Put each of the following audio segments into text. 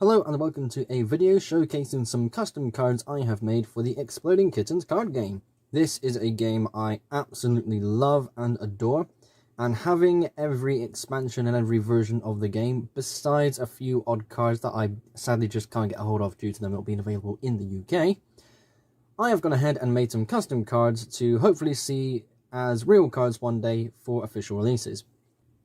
Hello and welcome to a video showcasing some custom cards I have made for the Exploding Kittens card game. This is a game I absolutely love and adore, and having every expansion and every version of the game, besides a few odd cards that I sadly just can't get a hold of due to them not being available in the UK, I have gone ahead and made some custom cards to hopefully see as real cards one day for official releases.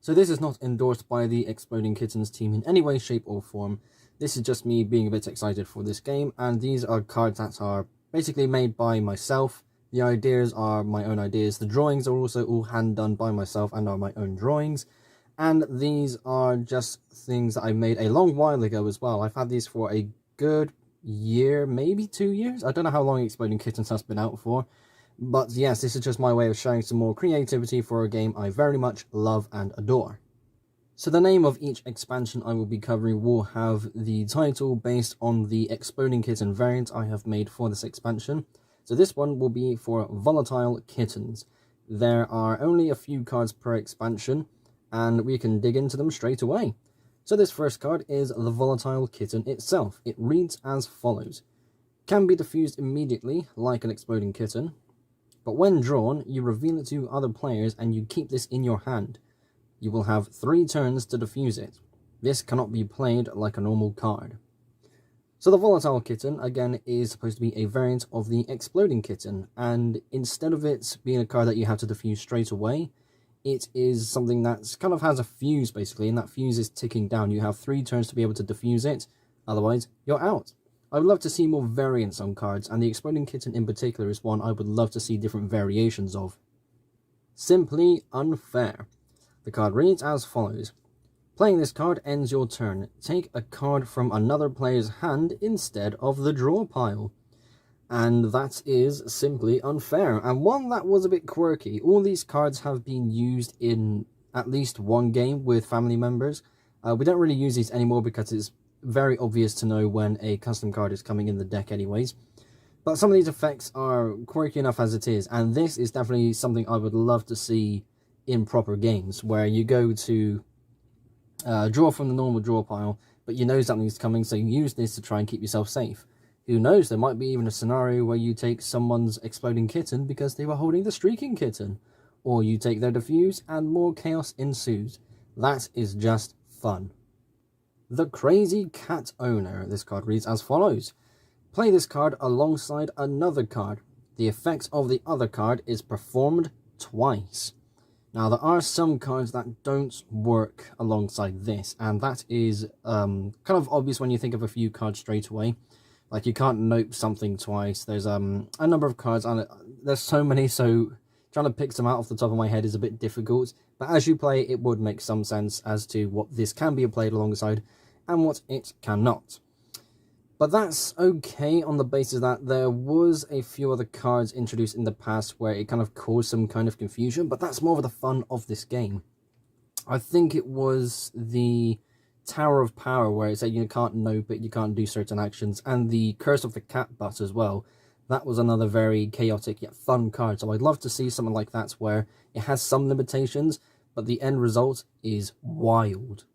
So this is not endorsed by the Exploding Kittens team in any way, shape or form. This is just me being a bit excited for this game, and these are cards that are basically made by myself. The ideas are my own ideas. The drawings are also all hand done by myself and are my own drawings. And these are just things that I made a long while ago as well. I've had these for a good year, maybe 2 years. I don't know how long Exploding Kittens has been out for. But yes, this is just my way of showing some more creativity for a game I very much love and adore. So the name of each expansion I will be covering will have the title based on the Exploding Kitten variant I have made for this expansion. So this one will be for Volatile Kittens. There are only a few cards per expansion, and we can dig into them straight away. So this first card is the Volatile Kitten itself. It reads as follows. Can be diffused immediately, like an Exploding Kitten. But when drawn, you reveal it to other players and you keep this in your hand. You will have 3 turns to defuse it. This cannot be played like a normal card. So the Volatile Kitten, again, is supposed to be a variant of the Exploding Kitten, and instead of it being a card that you have to defuse straight away, it is something that kind of has a fuse, basically, and that fuse is ticking down. You have 3 turns to be able to defuse it, otherwise you're out. I would love to see more variants on cards, and the Exploding Kitten in particular is one I would love to see different variations of. Simply unfair. The card reads as follows. Playing this card ends your turn. Take a card from another player's hand instead of the draw pile. And that is simply unfair, and one that was a bit quirky. All these cards have been used in at least one game with family members. We don't really use these anymore because it's very obvious to know when a custom card is coming in the deck anyways. But some of these effects are quirky enough as it is, and this is definitely something I would love to see in proper games, where you go to draw from the normal draw pile, but you know something's coming, so you use this to try and keep yourself safe. Who knows, there might be even a scenario where you take someone's Exploding Kitten because they were holding the Streaking Kitten, or you take their defuse and more chaos ensues. That is just fun. The Crazy Cat Owner. This card reads as follows. Play this card alongside another card. The effect of the other card is performed twice. Now, there are some cards that don't work alongside this, and that is kind of obvious when you think of a few cards straight away. Like, you can't nope something twice. There's a number of cards, and there's so many, so trying to pick some out off the top of my head is a bit difficult. But as you play, it would make some sense as to what this can be played alongside and what it cannot. But that's okay on the basis that there was a few other cards introduced in the past where it kind of caused some kind of confusion, but that's more of the fun of this game. I think it was the Tower of Power where it said you can't nope it, you can't do certain actions, and the Curse of the Cat Butt as well. That was another very chaotic yet fun card, so I'd love to see something like that where it has some limitations, but the end result is wild.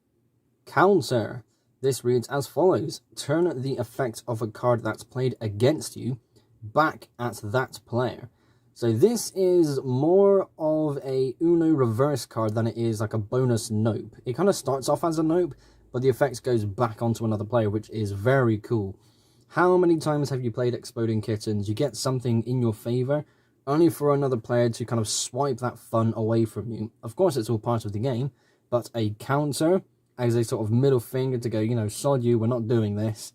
Counter. This reads as follows. Turn the effect of a card that's played against you back at that player. So this is more of a Uno reverse card than it is like a bonus nope. It kind of starts off as a nope, but the effect goes back onto another player, which is very cool. How many times have you played Exploding Kittens? You get something in your favor, only for another player to kind of swipe that fun away from you. Of course, it's all part of the game, but a counter as a sort of middle finger to go, you know, sod you, we're not doing this.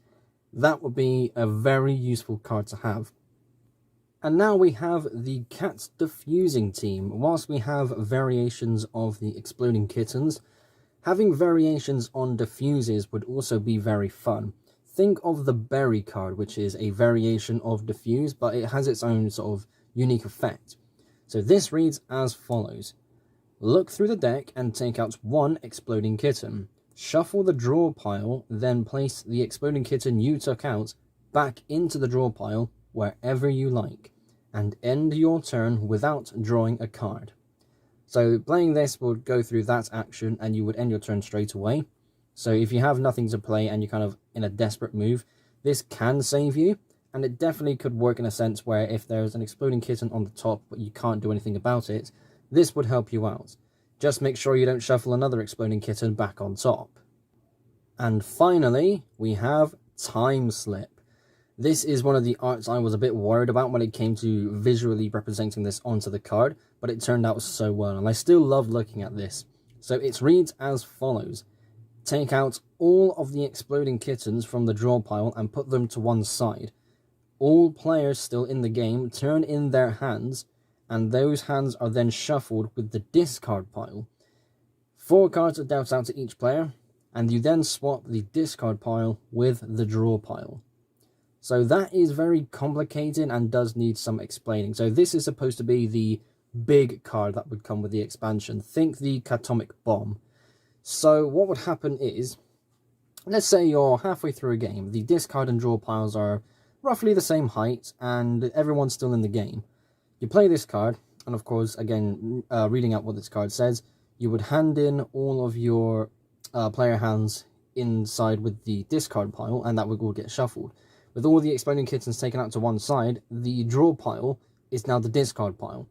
That would be a very useful card to have. And now we have the Cat Diffusing team. Whilst we have variations of the Exploding Kittens, having variations on diffuses would also be very fun. Think of the Berry card, which is a variation of diffuse, but it has its own sort of unique effect. So this reads as follows. Look through the deck and take out 1 Exploding Kitten. Shuffle the draw pile, then place the Exploding Kitten you took out back into the draw pile wherever you like, and end your turn without drawing a card. So playing this would go through that action and you would end your turn straight away. So if you have nothing to play and you're kind of in a desperate move, this can save you. And it definitely could work in a sense where if there's an exploding kitten on the top but you can't do anything about it, this would help you out. Just make sure you don't shuffle another exploding kitten back on top. And finally, we have Time Slip. This is one of the arts I was a bit worried about when it came to visually representing this onto the card, but it turned out so well, and I still love looking at this. So it reads as follows. Take out all of the exploding kittens from the draw pile and put them to one side. All players still in the game turn in their hands, and those hands are then shuffled with the discard pile. 4 cards are dealt out to each player, and you then swap the discard pile with the draw pile. So that is very complicated and does need some explaining. So this is supposed to be the big card that would come with the expansion. Think the Catomic Bomb. So what would happen is, let's say you're halfway through a game. The discard and draw piles are roughly the same height and everyone's still in the game. You play this card, and of course, again, reading out what this card says, you would hand in all of your player hands inside with the discard pile, and that would all get shuffled. With all the exploding kittens taken out to one side, the draw pile is now the discard pile.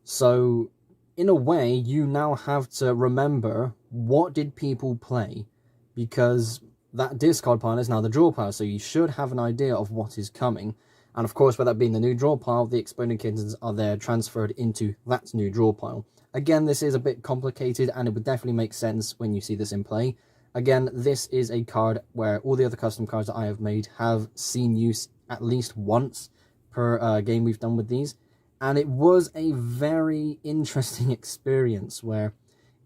So, in a way, you now have to remember what did people play, because that discard pile is now the draw pile, so you should have an idea of what is coming. And of course, with that being the new draw pile, the exploding kittens are there transferred into that new draw pile. Again, this is a bit complicated, and it would definitely make sense when you see this in play. Again, this is a card where all the other custom cards that I have made have seen use at least once per game we've done with these. And it was a very interesting experience where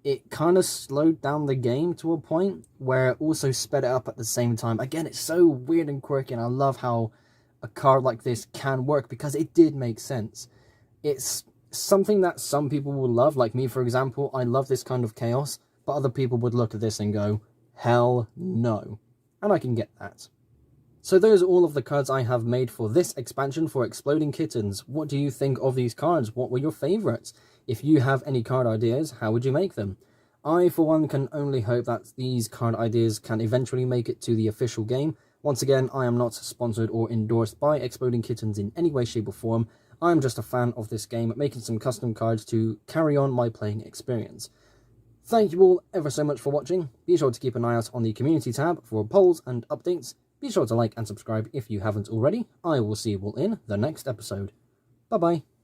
it kind of slowed down the game to a point where it also sped it up at the same time. Again, it's so weird and quirky, and I love how a card like this can work because it did make sense. It's something that some people will love, like me, for example. I love this kind of chaos, but other people would look at this and go, hell no. And I can get that. So those are all of the cards I have made for this expansion for Exploding Kittens. What do you think of these cards? What were your favourites? If you have any card ideas, how would you make them? I, for one, can only hope that these card ideas can eventually make it to the official game. Once again, I am not sponsored or endorsed by Exploding Kittens in any way, shape or form. I am just a fan of this game, making some custom cards to carry on my playing experience. Thank you all ever so much for watching. Be sure to keep an eye out on the community tab for polls and updates. Be sure to like and subscribe if you haven't already. I will see you all in the next episode. Bye bye.